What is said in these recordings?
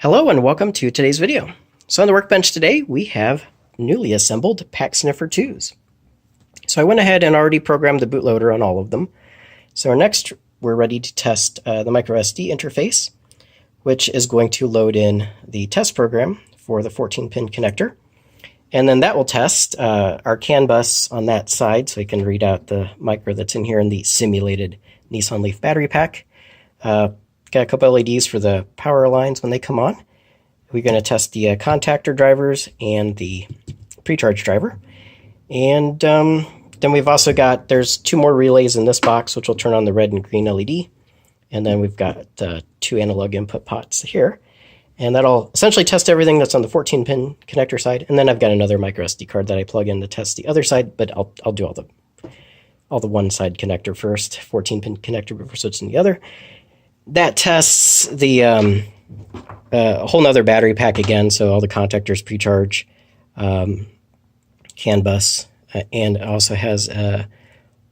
Hello and welcome to today's video. So on the workbench today, we have newly assembled Pack Sniffer 2s. So I went ahead and already programmed the bootloader on all of them. So next, we're ready to test the microSD interface, which is going to load in the test program for the 14-pin connector. And then that will test our CAN bus on that side, so we can read out the micro that's in here in the simulated Nissan Leaf battery pack. Got a couple LEDs for the power lines when they come on. We're going to test the contactor drivers and the pre-charge driver. And then we've also got, there's two more relays in this box, which will turn on the red and green LED. And then we've got two analog input pots here. And that'll essentially test everything that's on the 14-pin connector side. And then I've got another micro SD card that I plug in to test the other side, but I'll do all the one side connector first, 14-pin connector before switching to the other. That tests the whole nother battery pack again, so all the contactors, pre-charge, CAN bus, and it also has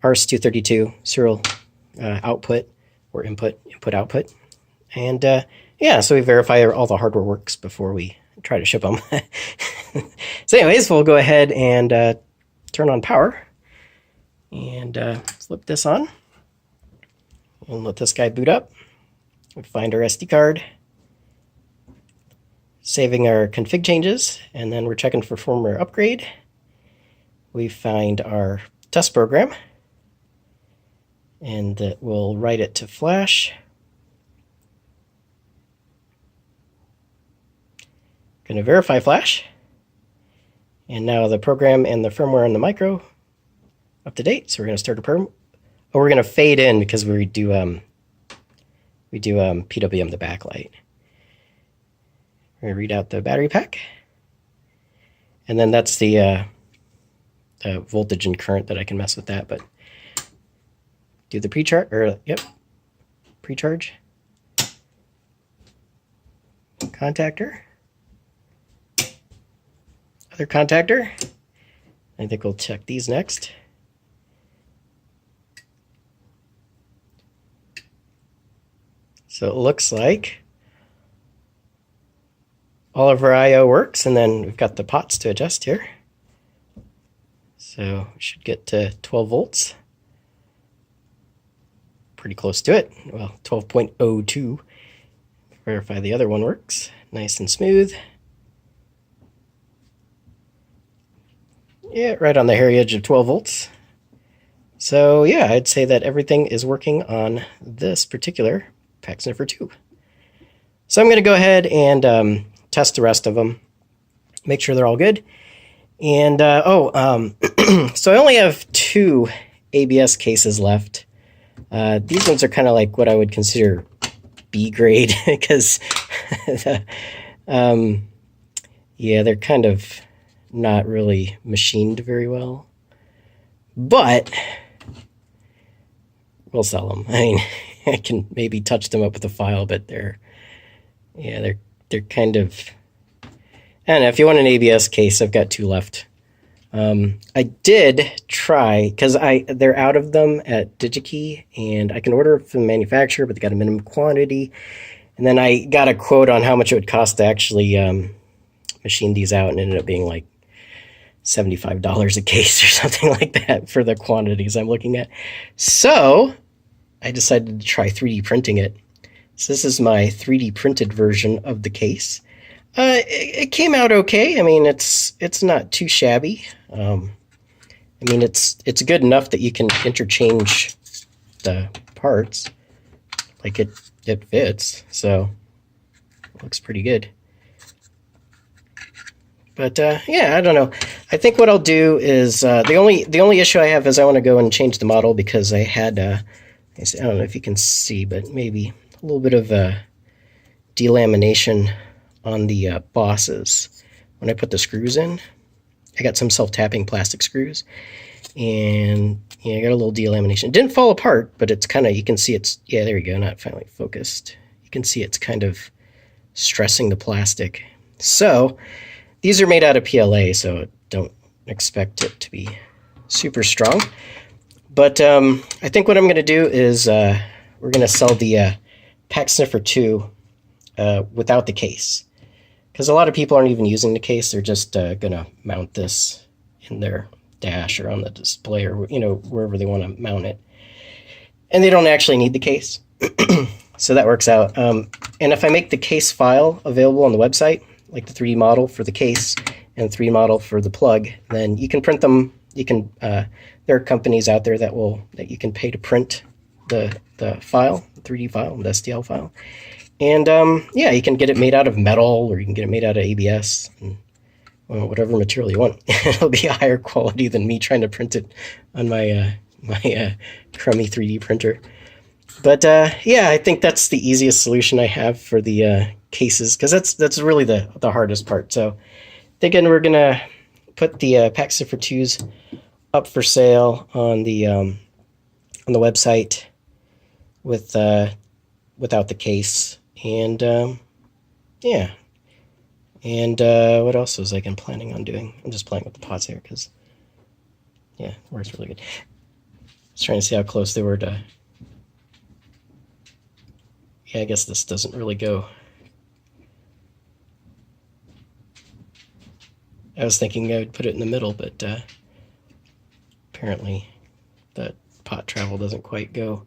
RS-232 serial output or input-output. And yeah, so we verify all the hardware works before we try to ship them. So anyways, we'll go ahead and turn on power and flip this on and let this guy boot up. We find our SD card, saving our config changes, and then we're checking for firmware upgrade. We find our test program, and we'll write it to flash. Going to verify flash, and now the program and the firmware and the micro up to date. So we're going to start a we're going to fade in because we do PWM the backlight. We're going to read out the battery pack. And then that's the voltage and current that I can mess with that, but do the pre-charge, pre-charge. Contactor. Other contactor. I think we'll check these next. So it looks like all of our I/O works, and then we've got the pots to adjust here. So we should get to 12 volts. Pretty close to it. Well, 12.02. Verify the other one works. Nice and smooth. Yeah, right on the hairy edge of 12 volts. So yeah, I'd say that everything is working on this particular Pack Sniffer 2. So I'm going to go ahead and test the rest of them, make sure they're all good. And so I only have 2 ABS cases left. These ones are kind of like what I would consider B grade because yeah, they're kind of not really machined very well, but we'll sell them. I mean, I can maybe touch them up with a file, but they're kind of, I don't know, if you want an ABS case, I've got 2 left. I did try, because they're out of them at DigiKey, and I can order from the manufacturer, but they got a minimum quantity. And then I got a quote on how much it would cost to actually machine these out, and it ended up being like $75 a case or something like that for the quantities I'm looking at. So I decided to try 3D printing it. So this is my 3D printed version of the case. It came out okay. I mean, it's not too shabby. I mean, it's good enough that you can interchange the parts. Like it fits, so it looks pretty good. But yeah, I don't know. I think what I'll do is the only issue I have is I want to go and change the model because I had I don't know if you can see, but maybe a little bit of delamination on the bosses when I put the screws in. I got some self-tapping plastic screws, and yeah, I got a little delamination. It didn't fall apart, but it's kind of, you can see it's, yeah, there we go, not finally focused. You can see it's kind of stressing the plastic. So these are made out of PLA, so don't expect it to be super strong. But I think what I'm going to do is we're going to sell the Pack Sniffer 2 without the case. Because a lot of people aren't even using the case. They're just going to mount this in their dash or on the display or, wherever they want to mount it. And they don't actually need the case. So that works out. And if I make the case file available on the website, like the 3D model for the case and 3D model for the plug, then you can print them. You can, there are companies out there that you can pay to print the file, the 3D file, the STL file. And yeah, you can get it made out of metal, or you can get it made out of ABS, and whatever material you want. It'll be a higher quality than me trying to print it on my crummy 3D printer. But yeah, I think that's the easiest solution I have for the cases, because that's really the hardest part. So thinking we're gonna put the Pack Sniffer 2s up for sale on the website without the case. And yeah, and what else was I planning on doing? I'm just playing with the pots here because yeah, it works really good. Just trying to see how close they were to. Yeah, I guess this doesn't really go. I was thinking I would put it in the middle, but apparently the pot travel doesn't quite go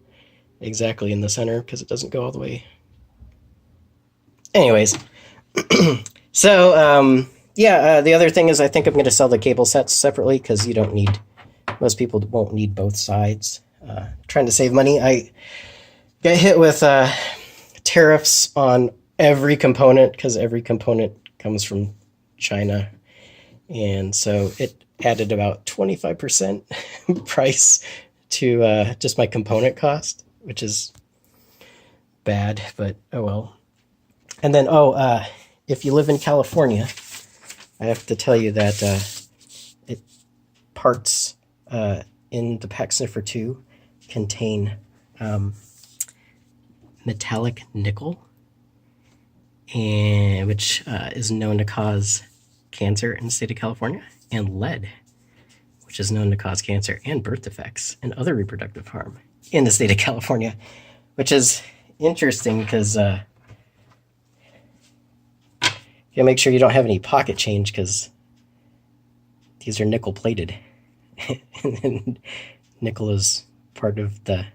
exactly in the center because it doesn't go all the way. Anyways, so yeah, the other thing is I think I'm going to sell the cable sets separately because most people won't need both sides. Trying to save money. I got hit with tariffs on every component because every component comes from China. And so it added about 25% price to just my component cost, which is bad, but oh well. And then, if you live in California, I have to tell you that parts in the Pack Sniffer 2 contain metallic nickel, which is known to cause cancer in the state of California, and lead, which is known to cause cancer and birth defects and other reproductive harm in the state of California, which is interesting because you gotta make sure you don't have any pocket change because these are nickel plated. And nickel is part of the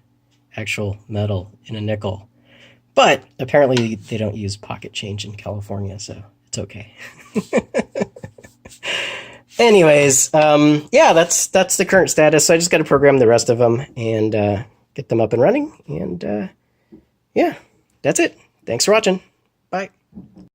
actual metal in a nickel. But apparently they don't use pocket change in California, so it's okay. Anyways, yeah, that's the current status. So I just got to program the rest of them and get them up and running. And yeah, that's it. Thanks for watching. Bye.